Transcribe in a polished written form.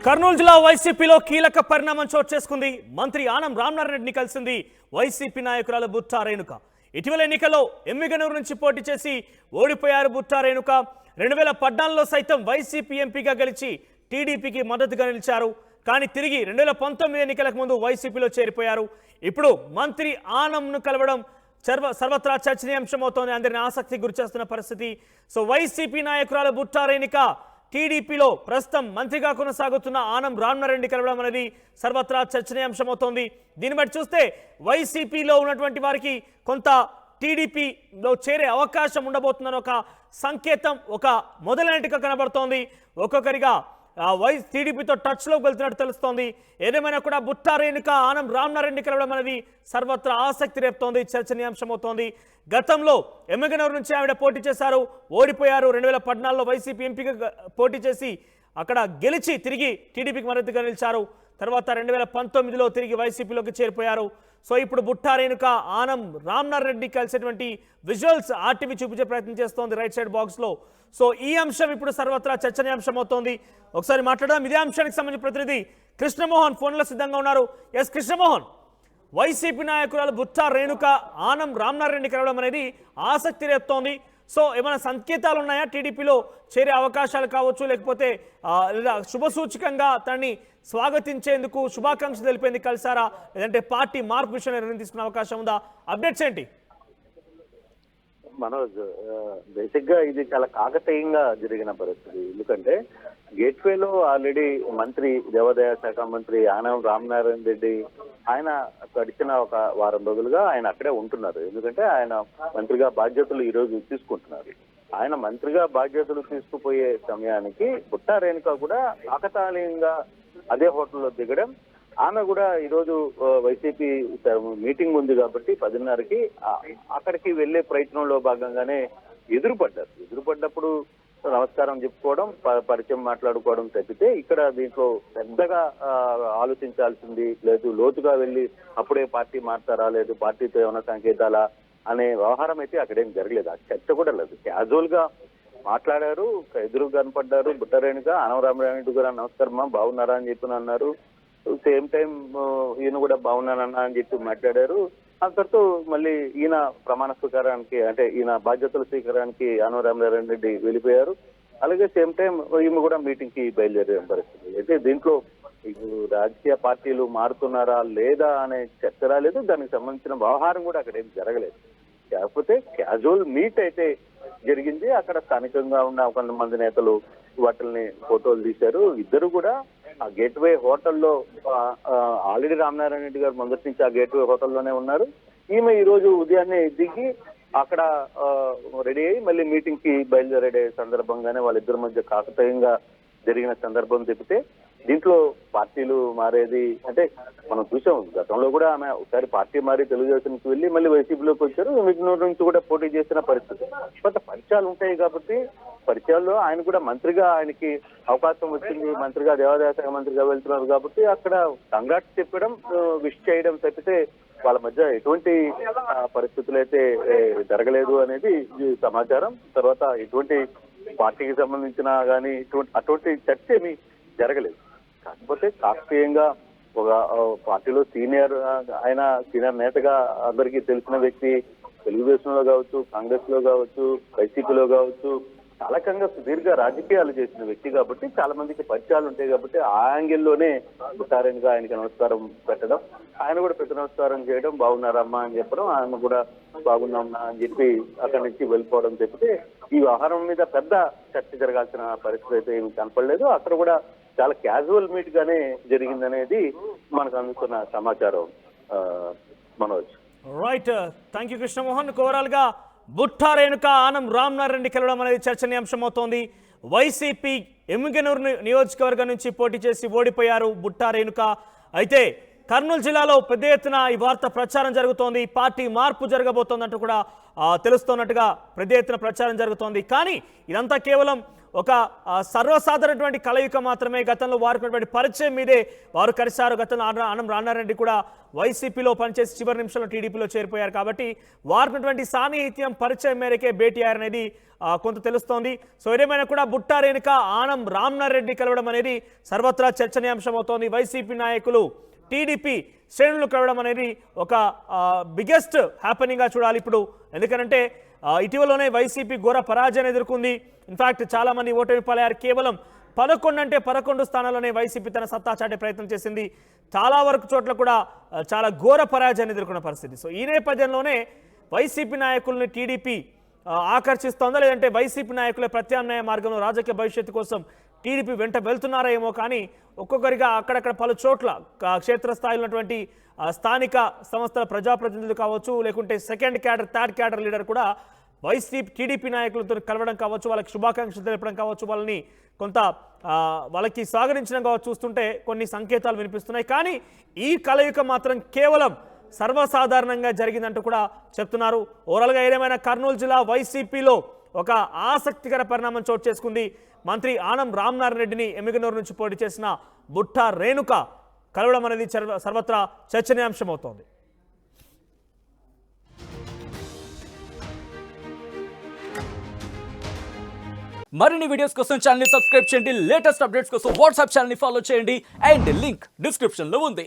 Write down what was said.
కర్నూలు జిల్లా వైసీపీలో కీలక పరిణామం చోటు చేసుకుంది. మంత్రి ఆనం రామనారాయణ రెడ్డిని కలిసింది వైసీపీ నాయకురాలు బుట్టా రేణుక. ఇటీవల ఎన్నికల్లో ఎమ్మిగనూరు నుంచి పోటీ చేసి ఓడిపోయారు బుట్టా రేణుక. 2014లో సైతం వైసీపీ ఎంపీగా గెలిచి టీడీపీకి మద్దతుగా నిలిచారు. కానీ తిరిగి 2019 ఎన్నికలకు ముందు వైసీపీలో చేరిపోయారు. ఇప్పుడు మంత్రి ఆనంను కలవడం సర్వత్రా చర్చనీయాంశమవుతోంది. అందరిని ఆసక్తి గురిచేస్తున్న పరిస్థితి. సో వైసీపీ నాయకురాలు బుట్టా రేణుక టీడీపీలో ప్రస్తుతం మంత్రిగా కొనసాగుతున్న ఆనం రామనారాయణ రెడ్డి కలవడం అనేది సర్వత్రా చర్చనీయాంశమవుతోంది. దీన్ని బట్టి చూస్తే వైసీపీలో ఉన్నటువంటి వారికి కొంత టీడీపీలో చేరే అవకాశం ఉండబోతుందని ఒక సంకేతం, ఒక మొదలైనట్టుగా కనబడుతోంది. ఒక్కొక్కరిగా టీడీపీతో టచ్లోకి వెళ్తున్నట్టు తెలుస్తోంది. ఏదేమైనా కూడా బుట్టా రేణుక ఆనం రామనారాయణ రెడ్డి కలవడం అనేది సర్వత్రా ఆసక్తి రేపుతోంది, చర్చనీయాంశమవుతోంది. గతంలో ఎమ్మిగనూరు నుంచి ఆవిడ పోటీ చేశారు, ఓడిపోయారు. 2014లో వైసీపీ ఎంపీగా పోటీ చేసి అక్కడ గెలిచి తిరిగి టీడీపీకి మద్దతుగా నిలిచారు. తర్వాత 2019లో తిరిగి వైసీపీలోకి చేరిపోయారు. సో ఇప్పుడు బుట్టా రేణుక ఆనం రామనారాయణ రెడ్డి కలిసేటువంటి విజువల్స్ ఆర్టీవీ చూపించే ప్రయత్నం చేస్తోంది రైట్ సైడ్ బాక్స్లో. సో ఈ అంశం ఇప్పుడు సర్వత్రా చర్చనీయాంశం అవుతోంది. ఒకసారి మాట్లాడదాం. ఇదే అంశానికి సంబంధించిన ప్రతినిధి కృష్ణమోహన్ ఫోన్లో సిద్ధంగా ఉన్నారు. ఎస్ కృష్ణమోహన్, వైసీపీ నాయకురాలు బుట్టా రేణుక ఆనం రామనారాయణ రెడ్డి కలవడం అనేది ఆసక్తి రేపుతోంది. సో ఏమైనా సంకేతాలు ఉన్నాయా? టీడీపీలో చేరే అవకాశాలు కావచ్చు, లేకపోతే లేదా శుభసూచకంగా తనని స్వాగతించేందుకు శుభాకాంక్షలు తెలిపేందుకు కలిసారా, లేదంటే పార్టీ మార్పు విషయంలో నిర్ణయం తీసుకునే అవకాశం ఉందా? అప్డేట్స్ ఏంటి? మనోజ్, బేసిక్ గా ఇది చాలా కాకతీయంగా జరిగిన పరిస్థితి. ఎందుకంటే గేట్వేలో ఆల్రెడీ మంత్రి దేవాదాయ శాఖ మంత్రి ఆనం రామనారాయణ రెడ్డి ఆయన గడిచిన ఒక వారం రోజులుగా ఆయన అక్కడే ఉంటున్నారు. ఎందుకంటే ఆయన మంత్రిగా బాధ్యతలు ఈ రోజు తీసుకుంటున్నారు. ఆయన మంత్రిగా బాధ్యతలు తీసుకుపోయే సమయానికి బుట్టా రేణుక కూడా కాకతాళీయంగా అదే హోటల్లో దిగడం, ఆమె కూడా ఈరోజు వైసీపీ మీటింగ్ ఉంది కాబట్టి 10:30కి అక్కడికి వెళ్లే ప్రయత్నంలో భాగంగానే ఎదురుపడ్డప్పుడు నమస్కారం చెప్పుకోవడం, పరిచయం మాట్లాడుకోవడం తప్పితే ఇక్కడ దీంట్లో పెద్దగా ఆలోచించాల్సింది లేదు. లోతుగా వెళ్లి అప్పుడే పార్టీ మారుతారా, లేదు పార్టీతో ఏమైనా సంకేతాలా అనే వ్యవహారం అయితే అక్కడేం జరగలేదు. ఆ చర్చ కూడా లేదు. క్యాజువల్ గా మాట్లాడారు, ఎదురు కనపడ్డారు. బుట్టా రేణుక ఆనం రామనారాయణ రెడ్డి గారు నమస్కారమా, బాగున్నారా అని చెప్పి అన్నారు. సేమ్ టైం ఈయన కూడా బాగున్నానన్నా అని చెప్పి మాట్లాడారు. అంతటితో మళ్ళీ ఈయన ప్రమాణ స్వీకారానికి, అంటే ఈయన బాధ్యతల స్వీకారానికి ఆనం రామనారాయణ రెడ్డి వెళ్ళిపోయారు. అలాగే సేమ్ టైం ఈమె కూడా మీటింగ్ కి బయలుదేరే పరిస్థితి. అయితే దీంట్లో రాజకీయ పార్టీలు మారుతున్నారా లేదా అనే చర్చ రాలేదు. దానికి సంబంధించిన వ్యవహారం కూడా అక్కడ ఏం జరగలేదు. కాకపోతే క్యాజువల్ మీట్ అయితే జరిగింది. అక్కడ స్థానికంగా ఉన్న కొంతమంది నేతలు వాటిని ఫోటోలు తీశారు. ఇద్దరు కూడా ఆ గేట్వే హోటల్లో ఆల్రెడీ రామనారాయణ రెడ్డి గారు మొదటి నుంచి ఆ గేట్వే హోటల్లోనే ఉన్నారు. ఈమె ఈ రోజు ఉదయాన్నే దిగి అక్కడ రెడీ అయ్యి మళ్ళీ మీటింగ్ కి బయలుదేరే సందర్భంగానే వాళ్ళిద్దరి మధ్య కాకతాయంగా జరిగిన సందర్భం తప్పితే దీంట్లో పార్టీలు మారేది అంటే మనం చూసాం. గతంలో కూడా ఆమె ఒకసారి పార్టీ మారి తెలుగుదేశానికి వెళ్ళి మళ్ళీ వైసీపీలోకి వచ్చారు. ఎమ్మిగనూరు నుంచి కూడా పోటీ చేసిన పరిస్థితి. కొంత పరిచయాలు ఉంటాయి కాబట్టి పరిచయాల్లో ఆయన కూడా మంత్రిగా ఆయనకి అవకాశం వచ్చింది. మంత్రిగా దేవాదాయ శాఖ మంత్రిగా వెళ్తున్నారు కాబట్టి అక్కడ కంగ్రాట్స్ చెప్పడం, విష్ చేయడం తప్పితే వాళ్ళ మధ్య ఎటువంటి పరిస్థితులు అయితే జరగలేదు అనేది సమాచారం. తర్వాత ఎటువంటి పార్టీకి సంబంధించిన కానీ అటువంటి చర్చ ఏమీ జరగలేదు. కాకపోతే శాస్త్రీయంగా ఒక పార్టీలో సీనియర్ నేతగా అందరికీ తెలిసిన వ్యక్తి, తెలుగుదేశంలో కావచ్చు, కాంగ్రెస్ లో కావచ్చు, వైసీపీలో కావచ్చు, చాలాకంగా సుదీర్ఘ రాజకీయాలు చేసిన వ్యక్తి కాబట్టి చాలా మందికి పరిచయాలు ఉంటాయి. కాబట్టి ఆ యాంగిల్లోనే బుట్టా రేణుక ఆయనకి నమస్కారం పెట్టడం, ఆయన కూడా ప్రతి నమస్కారం చేయడం, బాగున్నారమ్మా అని చెప్పడం, ఆయన కూడా బాగున్నామన్నా అని చెప్పి అక్కడి నుంచి వెళ్ళిపోవడం తప్పితే ఈ వ్యవహారం మీద పెద్ద చర్చ జరగాల్సిన పరిస్థితి అయితే ఏమి కనపడలేదు. అక్కడ కూడా చాలా క్యాజువల్ మీట్ గానే జరిగిందనేది మనకు అందుతున్న సమాచారం. Manoj, right, thank you Krishnamohan. Overall గా బుట్టా రేణుక ఆనం రామనారాయణ రెడ్డి కలవడం అనేది చర్చనీయాంశం అవుతోంది. వైసీపీ ఎమ్మిగనూరు నియోజకవర్గం నుంచి పోటీ చేసి ఓడిపోయారు బుట్టా రేణుక. అయితే కర్నూలు జిల్లాలో పెద్ద ఎత్తున ఈ వార్త ప్రచారం జరుగుతోంది. పార్టీ మార్పు జరగబోతోందంటూ కూడా తెలుస్తున్నట్టుగా పెద్ద ఎత్తున ప్రచారం జరుగుతోంది. కానీ ఇదంతా కేవలం ఒక సర్వసాధారణటువంటి కలయిక మాత్రమే. గతంలో వారికి ఉన్నటువంటి పరిచయం మీదే వారు కలిశారు. గతంలో ఆనం రామనారాయణ కూడా వైసీపీలో పనిచేసి చివరి నిమిషంలో టీడీపీలో చేరిపోయారు. కాబట్టి వారికి ఉన్నటువంటి సాన్నిహిత్యం పరిచయం మేరకే భేటీ అయ్యారనేది కొంత తెలుస్తోంది. సో ఏదేమైనా కూడా బుట్టా రేణుక ఆనం రామనారాయణ రెడ్డి కలవడం అనేది సర్వత్రా చర్చనీయాంశం అవుతోంది. వైసీపీ నాయకులు టీడీపీ శ్రేణులు కలవడం అనేది ఒక బిగ్గెస్ట్ హ్యాపెనింగ్గా చూడాలి ఇప్పుడు. ఎందుకంటే ఇటీవలనే వైసీపీ ఘోర పరాజయాన్ని ఎదుర్కొంది. ఇన్ఫాక్ట్ చాలా మంది ఓటమి పాలయ్యారు. కేవలం 11 స్థానాల్లోనే వైసీపీ తన సత్తా చాటే ప్రయత్నం చేసింది. చాలా వరకు చోట్ల కూడా చాలా ఘోర పరాజయాన్ని ఎదుర్కొన్న పరిస్థితి. సో ఈ నేపథ్యంలోనే వైసీపీ నాయకుల్ని టీడీపీ ఆకర్షిస్తోందా, లేదంటే వైసీపీ నాయకుల ప్రత్యామ్నాయ మార్గంలో రాజకీయ భవిష్యత్తు కోసం టీడీపీ వెంట వెళ్తున్నారా ఏమో. కానీ ఒక్కొక్కరిగా అక్కడక్కడ పలు చోట్ల క్షేత్రస్థాయిలో ఉన్నటువంటి స్థానిక సంస్థల ప్రజాప్రతినిధులు కావచ్చు, లేకుంటే second cadre third cadre leader కూడా వైసీపీ టీడీపీ నాయకులతో కలవడం కావచ్చు, వాళ్ళకి శుభాకాంక్షలు తెలపడం కావచ్చు, వాళ్ళని కొంత వాళ్ళకి స్వాగతించడం కావచ్చు చూస్తుంటే కొన్ని సంకేతాలు వినిపిస్తున్నాయి. కానీ ఈ కలయిక మాత్రం కేవలం సర్వసాధారణంగా జరిగిందంటూ కూడా చెప్తున్నారు. ఓవరాల్గా ఏదేమైనా కర్నూలు జిల్లా వైసీపీలో ఒక ఆసక్తికర పరిణామం చోటు చేసుకుంది. మంత్రి ఆనం రామనారాయణ రెడ్డిని ఎమ్మిగనూరు నుంచి పోటీ చేసిన బుట్టా రేణుక కలవడం అనేది సర్వత్రా చర్చనీయాంశం అవుతోంది. మరిన్ని వీడియోస్ కోసం ఛానల్ ని సబ్స్క్రైబ్ చేయండి. లేటెస్ట్ అప్డేట్స్ కోసం వాట్సాప్ ఛానల్ ని ఫాలో చేయండి. అండ్ లింక్ డిస్క్రిప్షన్ లో ఉంది.